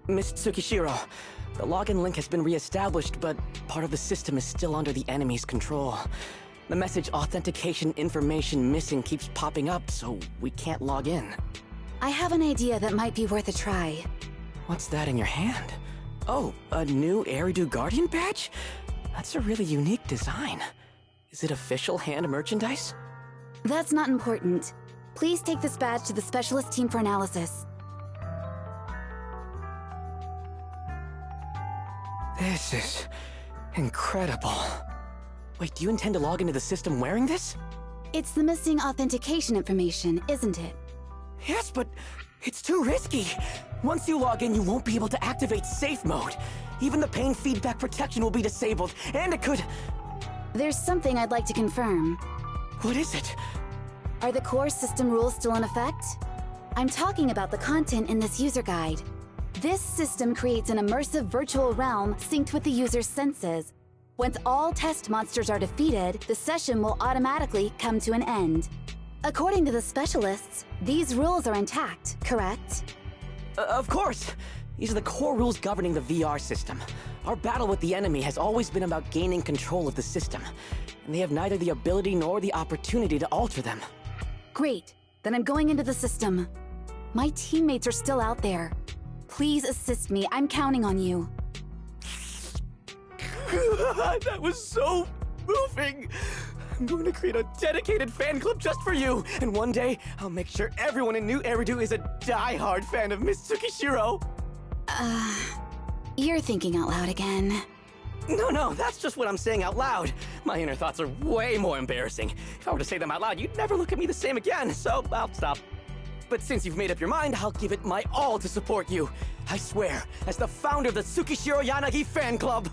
Miss Tsukishiro, the login link has been re-established, but part of the system is still under the enemy's control. The message authentication information missing keeps popping up, so we can't log in. I have an idea that might be worth a try. What's that in your hand? Oh, a new Eridu Guardian badge? That's a really unique design. Is it official hand merchandise? That's not important. Please take this badge to the specialist team for analysis. This is incredible. Wait, do you intend to log into the system wearing this? It's the missing authentication information, isn't it? Yes, but it's too risky. Once you log in, you won't be able to activate safe mode. Even the pain feedback protection will be disabled, and it could... There's something I'd like to confirm. What is it? Are the core system rules still in effect? I'm talking about the content in this user guide. This system creates an immersive virtual realm synced with the user's senses. Once all test monsters are defeated, the session will automatically come to an end. According to the specialists, these rules are intact, correct? Of course! These are the core rules governing the VR system. Our battle with the enemy has always been about gaining control of the system, and they have neither the ability nor the opportunity to alter them. Great. Then I'm going into the system. My teammates are still out there. Please assist me. I'm counting on you. That was so moving! I'm going to create a dedicated fan club just for you, and one day, I'll make sure everyone in New Eridu is a die-hard fan of Miss Tsukishiro. You're thinking out loud again. No, that's just what I'm saying out loud. My inner thoughts are way more embarrassing. If I were to say them out loud, you'd never look at me the same again, so I'll stop. But since you've made up your mind, I'll give it my all to support you. I swear, as the founder of the Tsukishiro Yanagi fan club,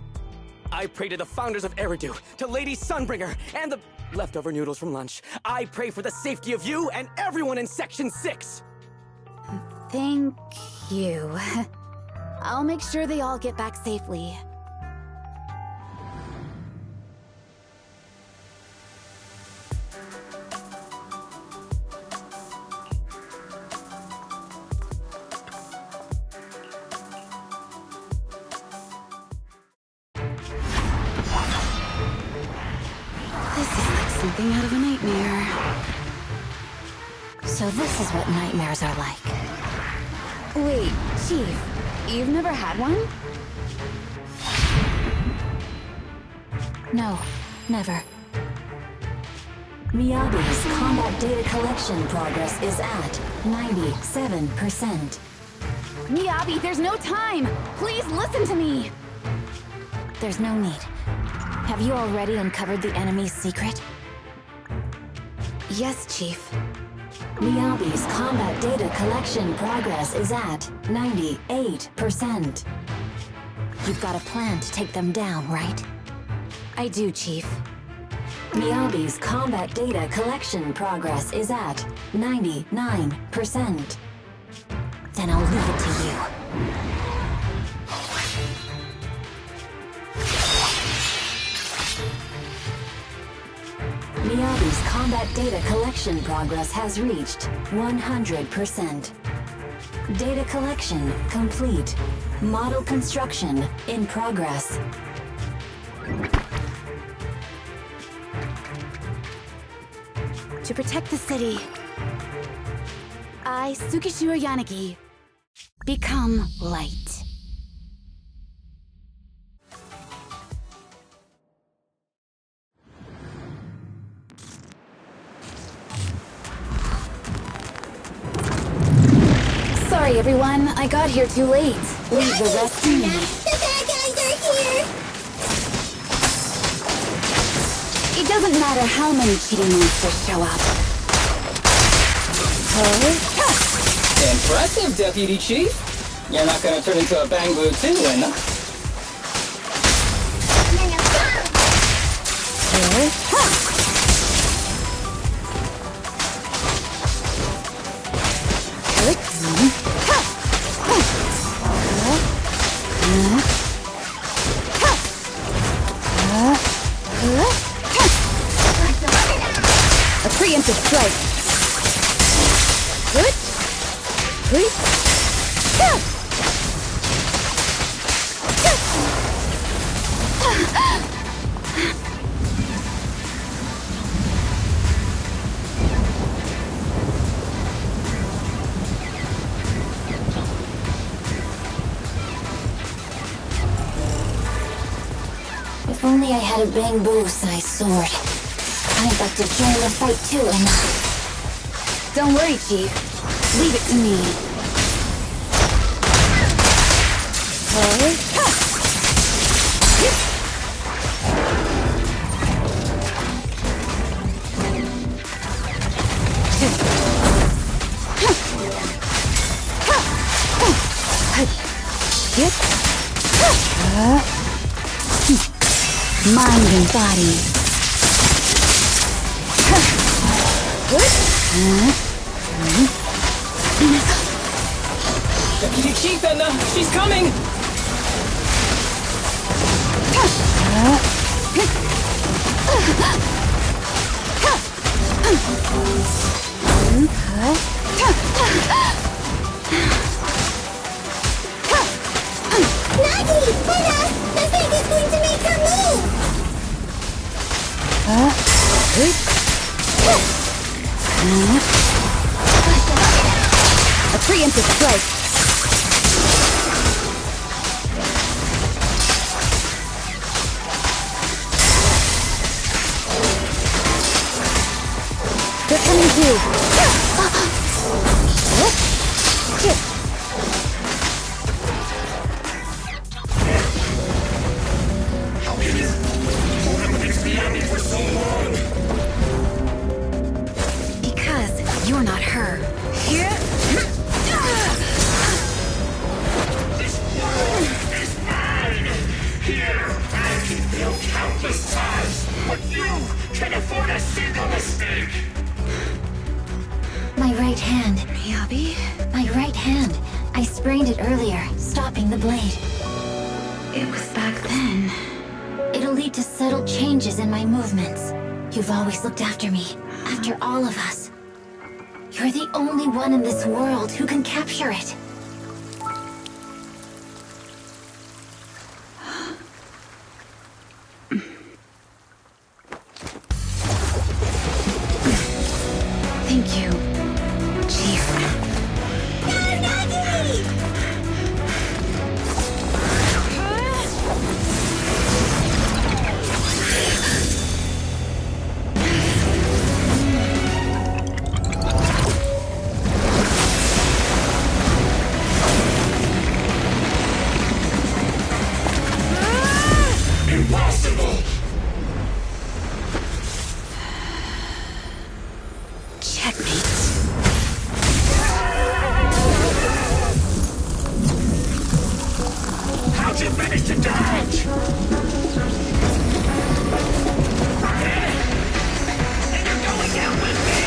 I pray to the founders of Eridu, to Lady Sunbringer, and the leftover noodles from lunch. I pray for the safety of you and everyone in Section 6! Thank you. I'll make sure they all get back safely. Something out of a nightmare. So this is what nightmares are like. Wait, Chief, you've never had one? No, never. Miyabi's combat data collection progress is at 97%. Miyabi, there's no time! Please listen to me! There's no need. Have you already uncovered the enemy's secret? Yes, Chief. Miyabi's combat data collection progress is at 98%. You've got a plan to take them down, right? I do, Chief. Miyabi's combat data collection progress is at 99%. Then I'll leave it to you. Miyabi's combat data collection progress has reached 100%. Data collection complete. Model construction in progress. To protect the city, I, Tsukishiro Yanagi, become light. Sorry, everyone. I got here too late. Leave the rest to me. The bad guys are here! It doesn't matter how many cheating monsters show up. Impressive, Deputy Chief. You're not gonna turn into a Bangbu too, enough. A preemptive strike. Good. If only I had a bamboo-sized sword. I'd like to join the fight too, Emma. Don't worry, Chief. Leave it to me. Mind and body. Deputy Chief, Edna! She's coming! Nagi! Edna! The thing is going to make her move! A preemptive strike. They're coming too. Because you're not her. Here, I can build countless times, but you can afford a single mistake. My right hand. Miyabi? My right hand. I sprained it earlier, stopping the blade. It was back then. It'll lead to subtle changes in my movements. You've always looked after me, after all of us. You're the only one in this world who can capture it. Thank you, Chief. Impossible! Checkmate. How'd you manage to dodge? And you're going down with me!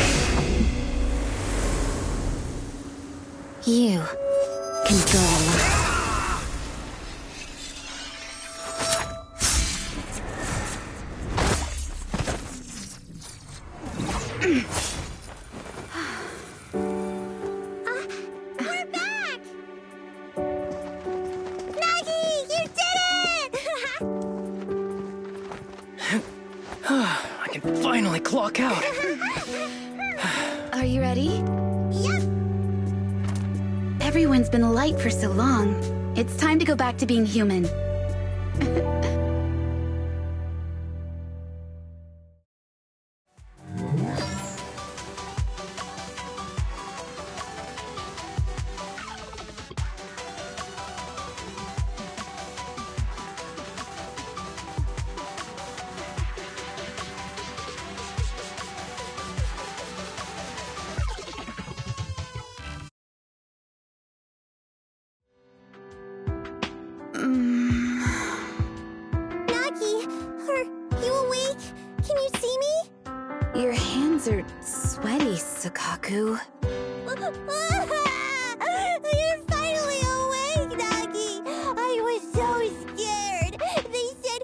You control. We're back! Nagi! You did it! I can finally clock out. Are you ready? Yep. Everyone's been light for so long. It's time to go back to being human. Nagi, are you awake? Can you see me? Your hands are sweaty, Sakaku. You're finally awake, Nagi! I was so scared! They said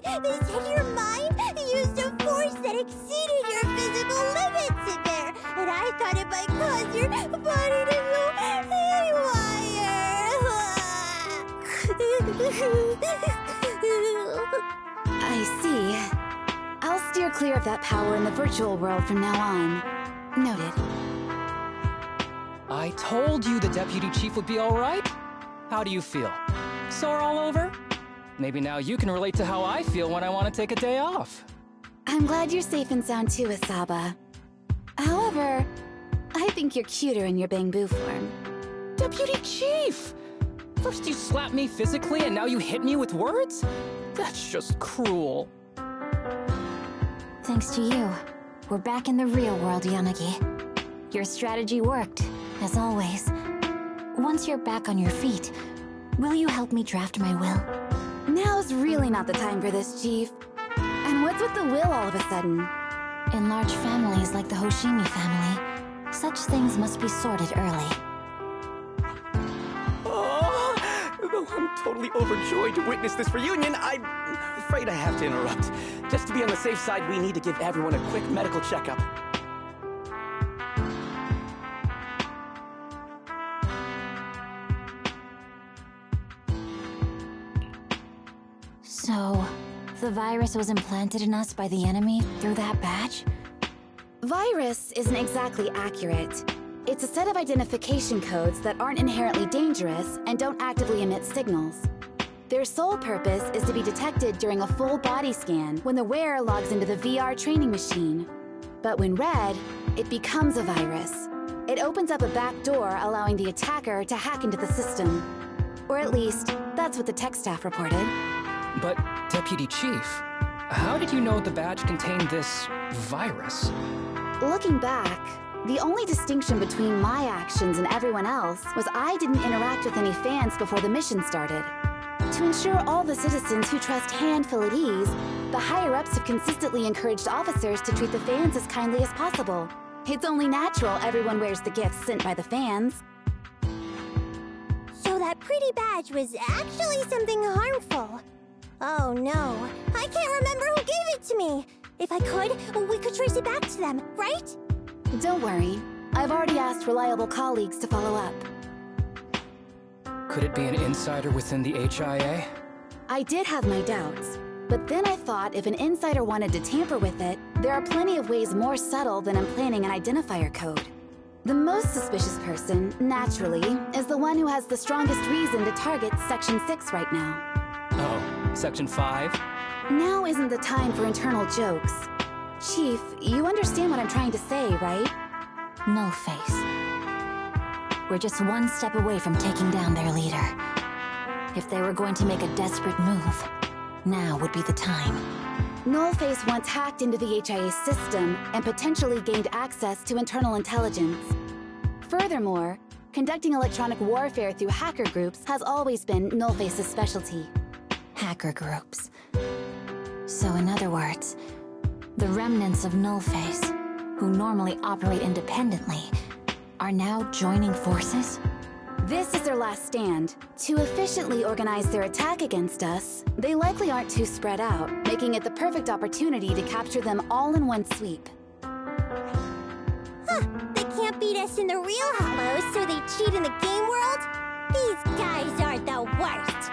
your mind used a force that exceeded your physical limits in there! And I thought it might cause your body to go haywire! I see. I'll steer clear of that power in the virtual world from now on. Noted. I told you the Deputy Chief would be all right. How do you feel? Sore all over? Maybe now you can relate to how I feel when I want to take a day off. I'm glad you're safe and sound too, Asaba. However, I think you're cuter in your Bangbu form. Deputy Chief! First you slap me physically and now you hit me with words? That's just cruel. Thanks to you, we're back in the real world, Yanagi. Your strategy worked, as always. Once you're back on your feet, will you help me draft my will? Now's really not the time for this, Chief. And what's with the will all of a sudden? In large families like the Hoshimi family, such things must be sorted early. Oh, though I'm totally overjoyed to witness this reunion, I'm afraid I have to interrupt. Just to be on the safe side, we need to give everyone a quick medical checkup. So, the virus was implanted in us by the enemy through that badge? Virus isn't exactly accurate. It's a set of identification codes that aren't inherently dangerous and don't actively emit signals. Their sole purpose is to be detected during a full body scan when the wearer logs into the VR training machine. But when read, it becomes a virus. It opens up a back door, allowing the attacker to hack into the system. Or at least, that's what the tech staff reported. But, Deputy Chief, how did you know the badge contained this virus? Looking back, the only distinction between my actions and everyone else was I didn't interact with any fans before the mission started. To ensure all the citizens who trust Han feel at ease, the higher-ups have consistently encouraged officers to treat the fans as kindly as possible. It's only natural everyone wears the gifts sent by the fans. So that pretty badge was actually something harmful. Oh no, I can't remember who gave it to me. If I could, we could trace it back to them, right? Don't worry. I've already asked reliable colleagues to follow up. Could it be an insider within the HIA? I did have my doubts, but then I thought if an insider wanted to tamper with it, there are plenty of ways more subtle than implanting an identifier code. The most suspicious person, naturally, is the one who has the strongest reason to target Section 6 right now. Oh, Section 5? Now isn't the time for internal jokes. Chief, you understand what I'm trying to say, right? Nullface. We're just one step away from taking down their leader. If they were going to make a desperate move, now would be the time. Nullface once hacked into the HIA system and potentially gained access to internal intelligence. Furthermore, conducting electronic warfare through hacker groups has always been Nullface's specialty. Hacker groups. So in other words, the remnants of Nullface, who normally operate independently, are now joining forces? This is their last stand. To efficiently organize their attack against us, they likely aren't too spread out, making it the perfect opportunity to capture them all in one sweep. Huh, they can't beat us in the real Hollows, so they cheat in the game world? These guys are the worst.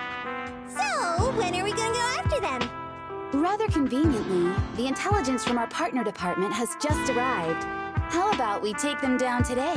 So, when are we gonna go after them? Rather conveniently, the intelligence from our partner department has just arrived. How about we take them down today?